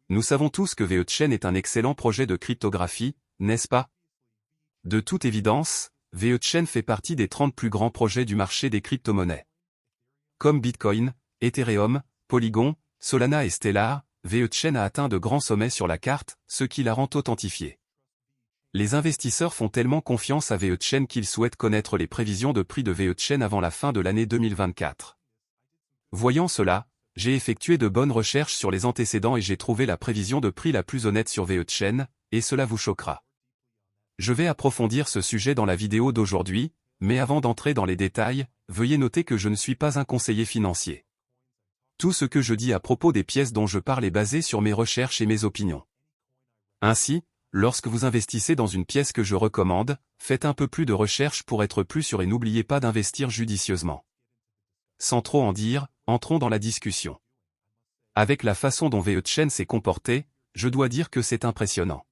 Nous savons tous que VeChain est un excellent projet de cryptographie, n'est-ce pas? De toute évidence, VeChain fait partie des 30 plus grands projets du marché des crypto-monnaies. Comme Bitcoin, Ethereum, Polygon, Solana et Stellar, VeChain a atteint de grands sommets sur la carte, ce qui la rend authentifiée. Les investisseurs font tellement confiance à VeChain qu'ils souhaitent connaître les prévisions de prix de VeChain avant la fin de l'année 2024. Voyant cela, j'ai effectué de bonnes recherches sur les antécédents et j'ai trouvé la prévision de prix la plus honnête sur VeChain, et cela vous choquera. Je vais approfondir ce sujet dans la vidéo d'aujourd'hui, mais avant d'entrer dans les détails, veuillez noter que je ne suis pas un conseiller financier. Tout ce que je dis à propos des pièces dont je parle est basé sur mes recherches et mes opinions. Ainsi, lorsque vous investissez dans une pièce que je recommande, faites un peu plus de recherche pour être plus sûr et n'oubliez pas d'investir judicieusement. Sans trop en dire, entrons dans la discussion. Avec la façon dont VeChain s'est comporté, je dois dire que c'est impressionnant.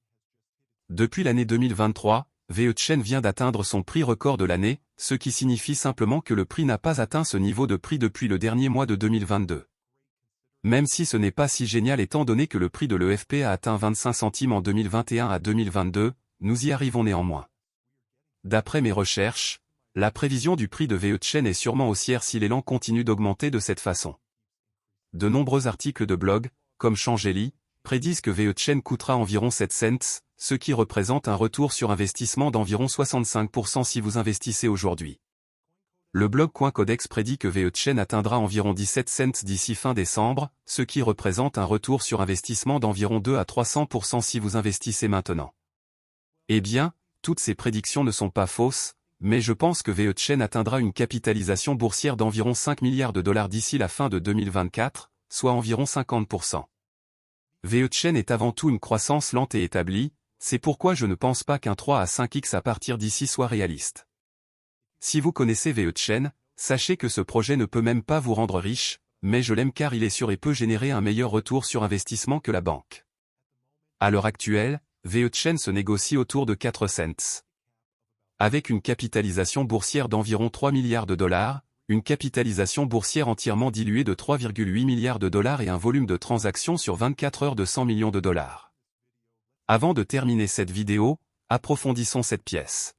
Depuis l'année 2023, VeChain vient d'atteindre son prix record de l'année, ce qui signifie simplement que le prix n'a pas atteint ce niveau de prix depuis le dernier mois de 2022. Même si ce n'est pas si génial étant donné que le prix de l'EFP a atteint 25 centimes en 2021 à 2022, nous y arrivons néanmoins. D'après mes recherches, la prévision du prix de VeChain est sûrement haussière si l'élan continue d'augmenter de cette façon. De nombreux articles de blog, comme Changeli, prédisent que VeChain coûtera environ 7 cents, ce qui représente un retour sur investissement d'environ 65% si vous investissez aujourd'hui. Le blog CoinCodex prédit que VeChain atteindra environ 17 cents d'ici fin décembre, ce qui représente un retour sur investissement d'environ 2 à 300% si vous investissez maintenant. Eh bien, toutes ces prédictions ne sont pas fausses, mais je pense que VeChain atteindra une capitalisation boursière d'environ 5 milliards de dollars d'ici la fin de 2024, soit environ 50%. VeChain est avant tout une croissance lente et établie, c'est pourquoi je ne pense pas qu'un 3 à 5x à partir d'ici soit réaliste. Si vous connaissez VeChain, sachez que ce projet ne peut même pas vous rendre riche, mais je l'aime car il est sûr et peut générer un meilleur retour sur investissement que la banque. À l'heure actuelle, VeChain se négocie autour de 4 cents. Avec une capitalisation boursière d'environ 3 milliards de dollars, une capitalisation boursière entièrement diluée de 3,8 milliards de dollars et un volume de transactions sur 24 heures de 100 millions de dollars. Avant de terminer cette vidéo, approfondissons cette pièce.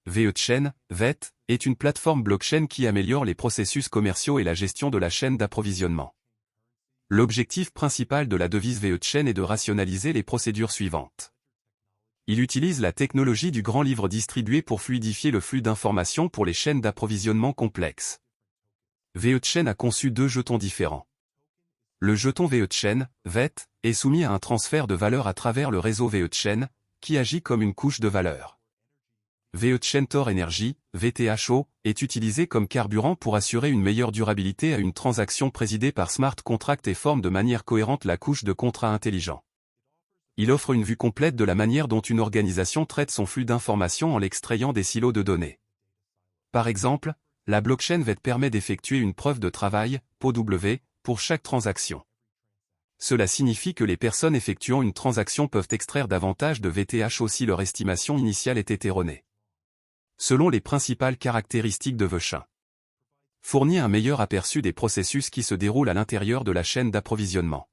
VeChain, VET, est une plateforme blockchain qui améliore les processus commerciaux et la gestion de la chaîne d'approvisionnement. L'objectif principal de la devise VeChain est de rationaliser les procédures suivantes. Il utilise la technologie du grand livre distribué pour fluidifier le flux d'informations pour les chaînes d'approvisionnement complexes. VeChain a conçu deux jetons différents. Le jeton VeChain, VET, est soumis à un transfert de valeur à travers le réseau VeChain, qui agit comme une couche de valeur. VeChain Tor Energy, VTHO, est utilisé comme carburant pour assurer une meilleure durabilité à une transaction présidée par smart contract et forme de manière cohérente la couche de contrat intelligent. Il offre une vue complète de la manière dont une organisation traite son flux d'informations en l'extrayant des silos de données. Par exemple, la blockchain VET permet d'effectuer une preuve de travail, POW, pour chaque transaction. Cela signifie que les personnes effectuant une transaction peuvent extraire davantage de VTHO si leur estimation initiale était erronée. Selon les principales caractéristiques de VeChain. Fournit un meilleur aperçu des processus qui se déroulent à l'intérieur de la chaîne d'approvisionnement.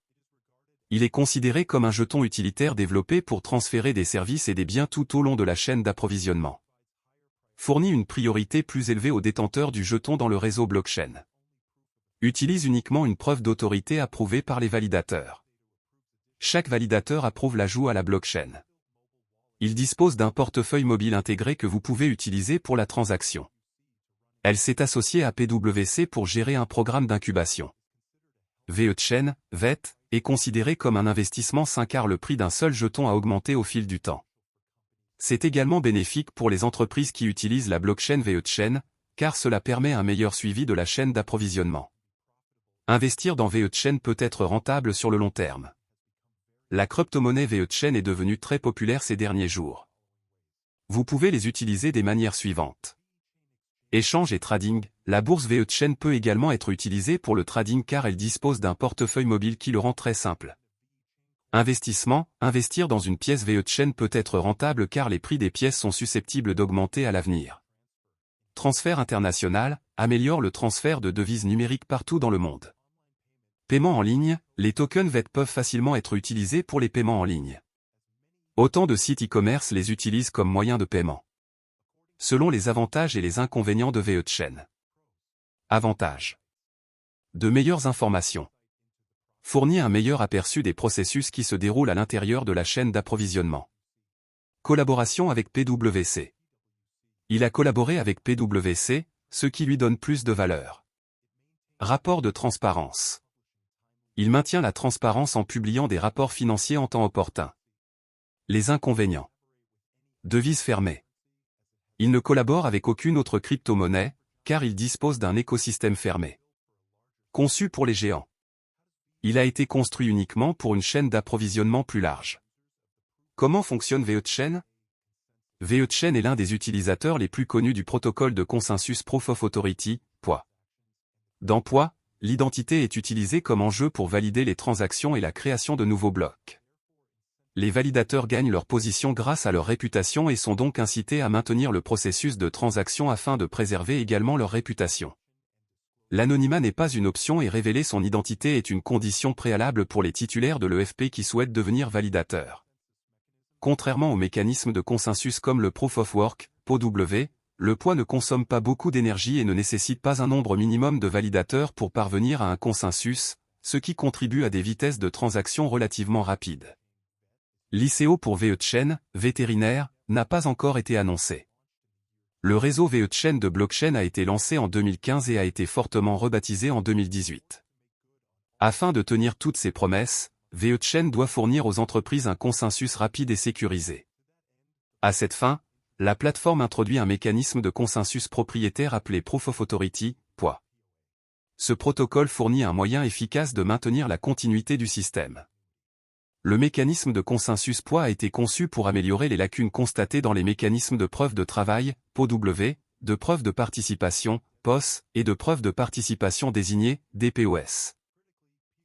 Il est considéré comme un jeton utilitaire développé pour transférer des services et des biens tout au long de la chaîne d'approvisionnement. Fournit une priorité plus élevée aux détenteurs du jeton dans le réseau blockchain. Utilise uniquement une preuve d'autorité approuvée par les validateurs. Chaque validateur approuve l'ajout à la blockchain. Il dispose d'un portefeuille mobile intégré que vous pouvez utiliser pour la transaction. Elle s'est associée à PwC pour gérer un programme d'incubation. VeChain, VET, est considéré comme un investissement sain car le prix d'un seul jeton a augmenté au fil du temps. C'est également bénéfique pour les entreprises qui utilisent la blockchain VeChain, car cela permet un meilleur suivi de la chaîne d'approvisionnement. Investir dans VeChain peut être rentable sur le long terme. La crypto-monnaie VeChain est devenue très populaire ces derniers jours. Vous pouvez les utiliser des manières suivantes. Échange et trading, la bourse VeChain peut également être utilisée pour le trading car elle dispose d'un portefeuille mobile qui le rend très simple. Investissement, investir dans une pièce VeChain peut être rentable car les prix des pièces sont susceptibles d'augmenter à l'avenir. Transfert international, améliore le transfert de devises numériques partout dans le monde. Paiement en ligne, les tokens VET peuvent facilement être utilisés pour les paiements en ligne. Autant de sites e-commerce les utilisent comme moyen de paiement. Selon les avantages et les inconvénients de VeChain. Avantages. De meilleures informations. Fournit un meilleur aperçu des processus qui se déroulent à l'intérieur de la chaîne d'approvisionnement. Collaboration avec PwC. Il a collaboré avec PwC, ce qui lui donne plus de valeur. Rapport de transparence. Il maintient la transparence en publiant des rapports financiers en temps opportun. Les inconvénients. Devise fermée. Il ne collabore avec aucune autre crypto-monnaie, car il dispose d'un écosystème fermé. Conçu pour les géants. Il a été construit uniquement pour une chaîne d'approvisionnement plus large. Comment fonctionne VeChain? VeChain est l'un des utilisateurs les plus connus du protocole de consensus Proof of Authority, POA. Dans POA, l'identité est utilisée comme enjeu pour valider les transactions et la création de nouveaux blocs. Les validateurs gagnent leur position grâce à leur réputation et sont donc incités à maintenir le processus de transaction afin de préserver également leur réputation. L'anonymat n'est pas une option et révéler son identité est une condition préalable pour les titulaires de l'EFP qui souhaitent devenir validateurs. Contrairement aux mécanismes de consensus comme le Proof of Work, POW, le POA ne consomme pas beaucoup d'énergie et ne nécessite pas un nombre minimum de validateurs pour parvenir à un consensus, ce qui contribue à des vitesses de transaction relativement rapides. L'ICO pour VeChain, vétérinaire, n'a pas encore été annoncé. Le réseau VeChain de blockchain a été lancé en 2015 et a été fortement rebaptisé en 2018. Afin de tenir toutes ses promesses, VeChain doit fournir aux entreprises un consensus rapide et sécurisé. À cette fin, la plateforme introduit un mécanisme de consensus propriétaire appelé Proof of Authority, POA. Ce protocole fournit un moyen efficace de maintenir la continuité du système. Le mécanisme de consensus POA a été conçu pour améliorer les lacunes constatées dans les mécanismes de preuve de travail, POW, de preuve de participation, POS, et de preuve de participation désignée, DPoS.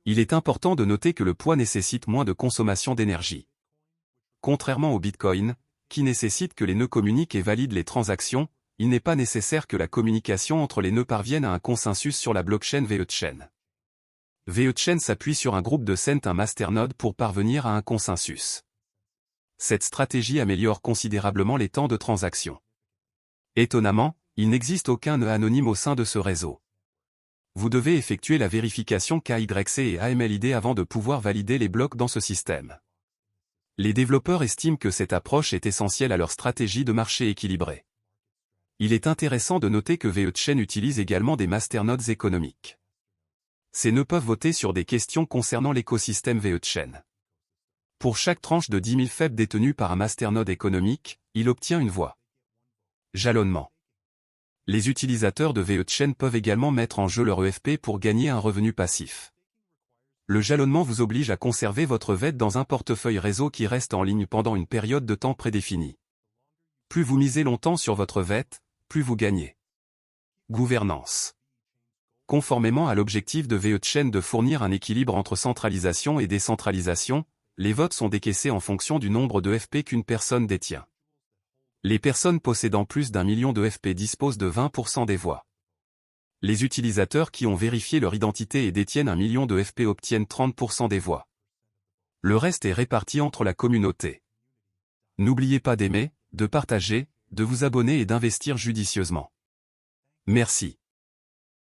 Il est important de noter que le POA nécessite moins de consommation d'énergie. Contrairement au Bitcoin, qui nécessite que les nœuds communiquent et valident les transactions, il n'est pas nécessaire que la communication entre les nœuds parvienne à un consensus sur la blockchain VeChain. VeChain s'appuie sur un groupe de cent un masternode pour parvenir à un consensus. Cette stratégie améliore considérablement les temps de transaction. Étonnamment, il n'existe aucun nœud anonyme au sein de ce réseau. Vous devez effectuer la vérification KYC et AMLID avant de pouvoir valider les blocs dans ce système. Les développeurs estiment que cette approche est essentielle à leur stratégie de marché équilibrée. Il est intéressant de noter que VeChain utilise également des masternodes économiques. Ces nœuds peuvent voter sur des questions concernant l'écosystème VeChain. Pour chaque tranche de 10 000 FEP détenue par un masternode économique, il obtient une voix. Jalonnement. Les utilisateurs de VeChain peuvent également mettre en jeu leur EFP pour gagner un revenu passif. Le jalonnement vous oblige à conserver votre VET dans un portefeuille réseau qui reste en ligne pendant une période de temps prédéfinie. Plus vous misez longtemps sur votre VET, plus vous gagnez. Gouvernance. Conformément à l'objectif de VeChain de fournir un équilibre entre centralisation et décentralisation, les votes sont décaissés en fonction du nombre de FP qu'une personne détient. Les personnes possédant plus d'1 million de FP disposent de 20% des voix. Les utilisateurs qui ont vérifié leur identité et détiennent 1 million de FP obtiennent 30% des voix. Le reste est réparti entre la communauté. N'oubliez pas d'aimer, de partager, de vous abonner et d'investir judicieusement. Merci.